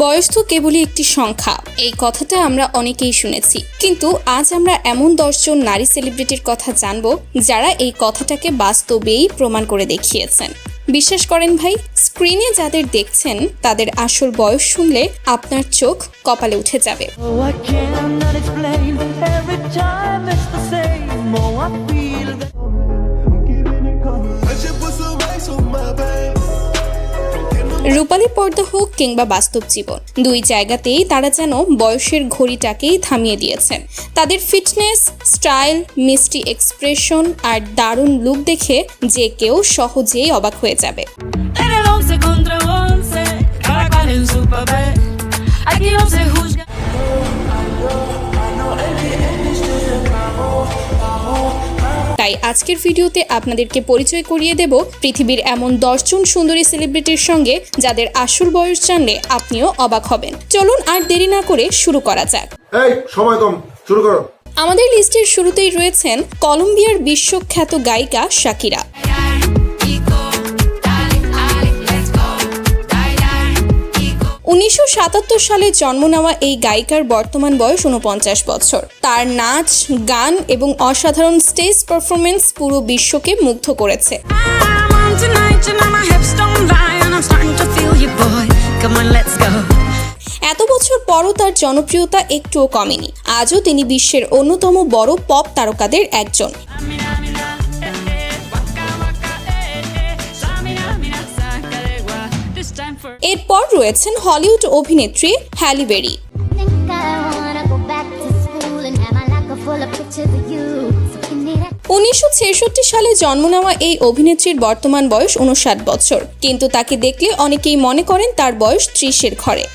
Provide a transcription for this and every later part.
বয়স তো কেবলই একটি সংখ্যা, এই কথাটা আমরা অনেকেই শুনেছি। কিন্তু আজ আমরা এমন 10 জন নারী সেলিব্রিটির কথা জানবো যারা এই কথাটাকে বাস্তবেই প্রমাণ করে দেখিয়েছেন। বিশ্বাস করেন ভাই, স্ক্রিনে যাদের দেখছেন তাদের আসল বয়স শুনলে আপনার চোখ কপালে উঠে যাবে। রূপালী পর্দা হোক কিংবা বাস্তব জীবন, দুই জায়গাতেই তারা যেন বয়সের ঘড়িটাকেই থামিয়ে দিয়েছেন। তাদের ফিটনেস, স্টাইল, মিষ্টি এক্সপ্রেশন আর দারুণ লুক দেখে যে কেউ সহজেই অবাক হয়ে যাবে। তাই আজকের ভিডিওতে আপনাদেরকে পরিচয় করিয়ে দেব পৃথিবীর এমন 10 জন সুন্দরী সেলিব্রিটির সঙ্গে যাদের আসল বয়স জানলে আপনিও অবাক হবেন। চলুন আর দেরি না করে শুরু করা যাক। এই সময় কম, শুরু করো। আমাদের লিস্টের শুরুতেই রয়েছেন কলম্বিয়ার বিশ্বখ্যাত গায়িকা শাকিরা। 1977 সালে জন্ম নেওয়া এই গায়িকার বর্তমান বয়স 49 বছর। তার নাচ, গান এবং অসাধারণ স্টেজ পারফরমেন্স পুরো বিশ্বকে মুগ্ধ করেছে। এত বছর পরও তার জনপ্রিয়তা একটুও কমেনি। আজও তিনি বিশ্বের অন্যতম বড় পপ তারকাদের একজন। এরপর রয়েছেন হলিউড অভিনেত্রী হ্যালি বেরি। 1966 সালে জন্ম নেওয়া এই অভিনেত্রীর বর্তমান বয়স 59 বছর, কিন্তু তাকে দেখলে অনেকেই মনে করেন তার বয়স 30-এর ঘরে।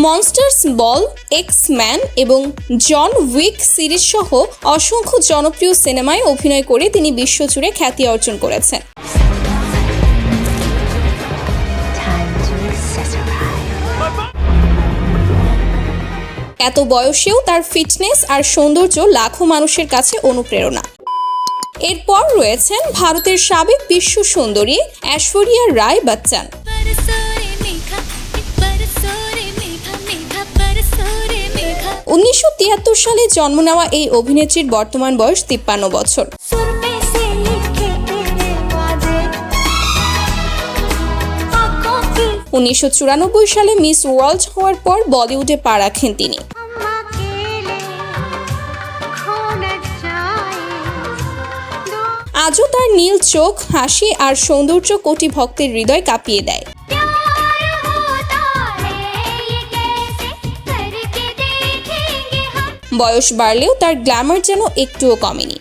মনস্টার্স বল, এক্স-ম্যান এবং জন উইক সিরিজ সহ অসংখ্য জনপ্রিয় সিনেমায় অভিনয় করে তিনি বিশ্বজুড়ে খ্যাতি অর্জন করেছেন। এত বয়সেও তার ফিটনেস আর সৌন্দর্য লাখো মানুষের কাছে অনুপ্রেরণা। এরপর রয়েছেন ভারতের সাবেক বিশ্ব সুন্দরী ঐশ্বরিয়া রায় বচ্চন। 1973 সালে জন্ম নেওয়া এই অভিনেত্রীর বর্তমান বয়স 53 বছর। 1994 সালে মিস ওয়ার্ল্ড হওয়ার পর বলিউডে পা রাখেন তিনি। আজও তার নীল চোখ, হাসি আর সৌন্দর্য কোটি ভক্তের হৃদয় কাঁপিয়ে দেয়। বয়স বাড়লেও তার গ্ল্যামার যেন একটুও কমেনি।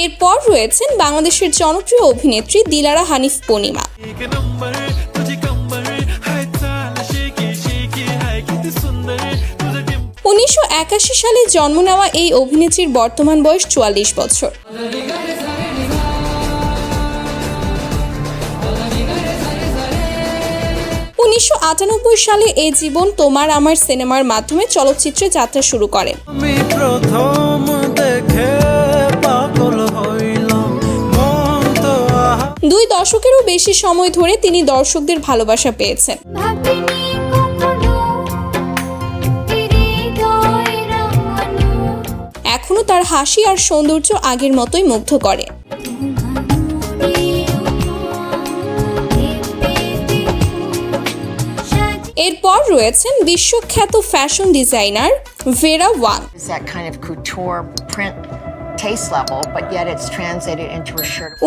এরপর রয়েছেন বাংলাদেশের জনপ্রিয় অভিনেত্রী দিলারা হানিফ পূর্ণিমা। 1981 সালে জন্ম নেওয়া এই অভিনেত্রীর বর্তমান বয়স 44 বছর। 1998 সালে এ জীবন তোমার আমার সিনেমার মাধ্যমে চলচ্চিত্রে যাত্রা শুরু করেন। দুই দশকেরও বেশি সময় ধরে তিনি দর্শকদের ভালোবাসা পেয়েছেন। এখনো তার হাসি আর সৌন্দর্য আগের মতোই মুগ্ধ করে। এরপর রয়েছেন বিশ্বখ্যাত ফ্যাশন ডিজাইনার ভেরা ওয়াং।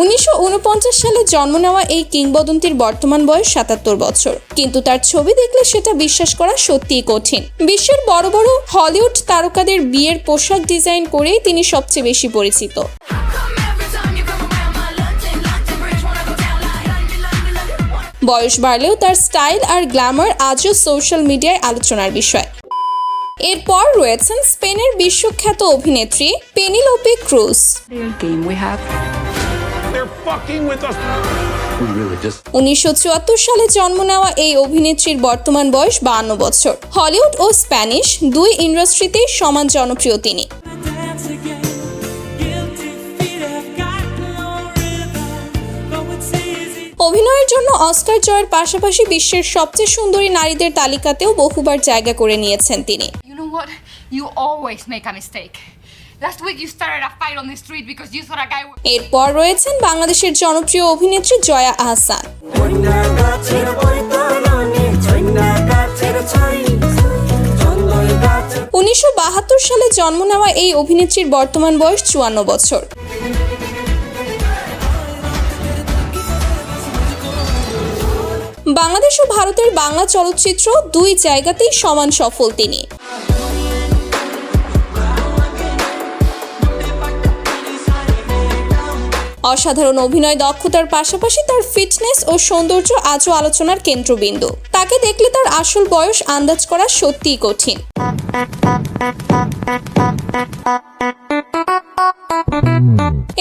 1949 সালে জন্ম নেওয়া এই কিংবদন্তির বর্তমান বয়স 77 বছর, কিন্তু তার ছবি দেখলে সেটা বিশ্বাস করা সত্যিই কঠিন। বিশ্বের বড় বড় হলিউড তারকাদের বিয়ের পোশাক ডিজাইন করেই তিনি সবচেয়ে বেশি পরিচিত। বয়স বাড়লেও তার স্টাইল আর গ্ল্যামার আজও সোশ্যাল মিডিয়ায় আলোচনার বিষয়। এরপর রয়েছেন স্পেনের বিশ্বখ্যাত অভিনেত্রী পেনিলোপে cruise. They're fucking with us. 1974 সালে জন্ম নেওয়া এই অভিনেত্রীর বর্তমান বয়স 52 বছর। হলিউড ও স্প্যানিশ দুই ইন্ডাস্ট্রিতে সমান জনপ্রিয় তিনি। অভিনয়ের জন্য অস্কার জয়ের পাশাপাশি বিশ্বের সবচেয়ে সুন্দরী নারীদের তালিকাতেও বহুবার জায়গা করে নিয়েছেন তিনি। You know what? You always make a mistake. Last week you started a fight on the street because you thought a guy would... এরপর রয়েছেন বাংলাদেশের জনপ্রিয় অভিনেত্রী জয়া আহসান। 1972 সালে জন্ম নেওয়া এই অভিনেত্রীর বর্তমান বয়স 54 বছর। বাংলাদেশ ও ভারতের বাংলা চলচ্চিত্র দুই জায়গাতেই সমান সফল তিনি। অসাধারণ অভিনয় দক্ষতার পাশাপাশি তার ফিটনেস ও সৌন্দর্য আজও আলোচনার কেন্দ্রবিন্দু। তাকে দেখলে তার আসল বয়স আন্দাজ করা সত্যিই কঠিন।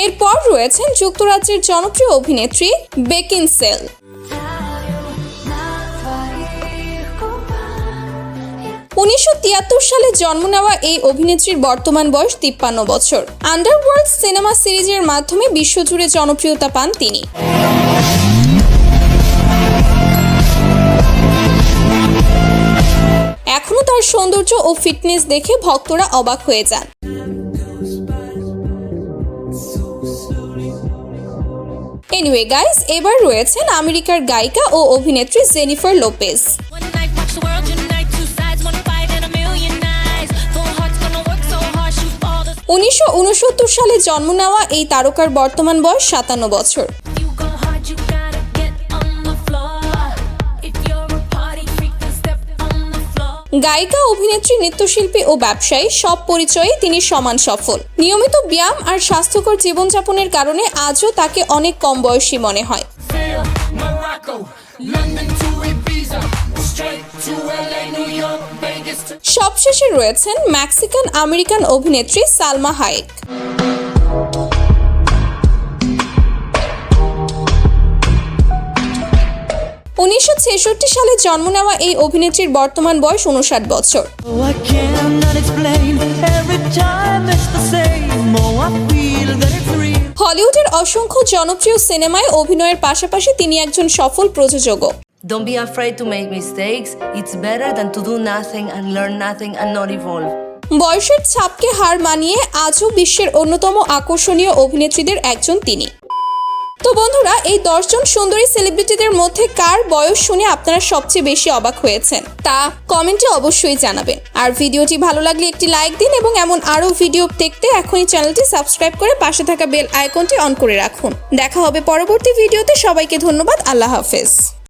এরপর রয়েছেন যুক্তরাজ্যের জনপ্রিয় অভিনেত্রী বেকিনসেল। 1973 সালে জন্ম নেওয়া এই অভিনেত্রীর বর্তমান বয়স 53 বছর। আন্ডারওয়ার্ল্ড সিনেমা সিরিজের মাধ্যমে বিশ্বজুড়ে জনপ্রিয়তা পান তিনি। এখনো তার সৌন্দর্য ও ফিটনেস দেখে ভক্তরা অবাক হয়ে যান। এনিওয়ে গাইস, এবার রয়েছেন আমেরিকার গায়িকা ও অভিনেত্রী জেনিফার লোপেজ। 1969 সালে জন্ম নেওয়া এই তারকার বর্তমান বয়স 57 বছর। গায়িকা, অভিনেত্রী, নৃত্যশিল্পী ও ব্যবসায়ী সব পরিচয়ে তিনি সমান সফল। নিয়মিত ব্যায়াম আর স্বাস্থ্যকর জীবনযাপনের কারণে আজও তাকে অনেক কম বয়সী মনে হয়। সবশেষে রয়েছেন মেক্সিকান আমেরিকান অভিনেত্রী সালমা হায়েক। 1966 সালে জন্ম নেওয়া এই অভিনেত্রীর বর্তমান বয়স 59 বছর। হলিউডের অসংখ্য জনপ্রিয় সিনেমায় অভিনয়ের পাশাপাশি তিনি একজন সফল প্রযোজকও। Don't be afraid to make mistakes. It's better than to do nothing and learn nothing and not evolve. বয়সের ছাপকে হার মানিয়ে আজও বিশ্বের অন্যতম আকর্ষণীয় অভিনেত্রীদের একজন তিনি। তো বন্ধুরা, এই 10 জন সুন্দরী সেলিব্রিটিদের মধ্যে কার বয়স শুনে আপনারা সবচেয়ে বেশি অবাক হয়েছেন তা কমেন্টে অবশ্যই জানাবেন। আর ভিডিওটি ভালো লাগলে একটি লাইক দিন এবং এমন আরও ভিডিও দেখতে এখনই চ্যানেলটি সাবস্ক্রাইব করে পাশে থাকা বেল আইকনটি অন করে রাখুন। দেখা হবে পরবর্তী ভিডিওতে। সবাইকে ধন্যবাদ। আল্লাহ হাফেজ।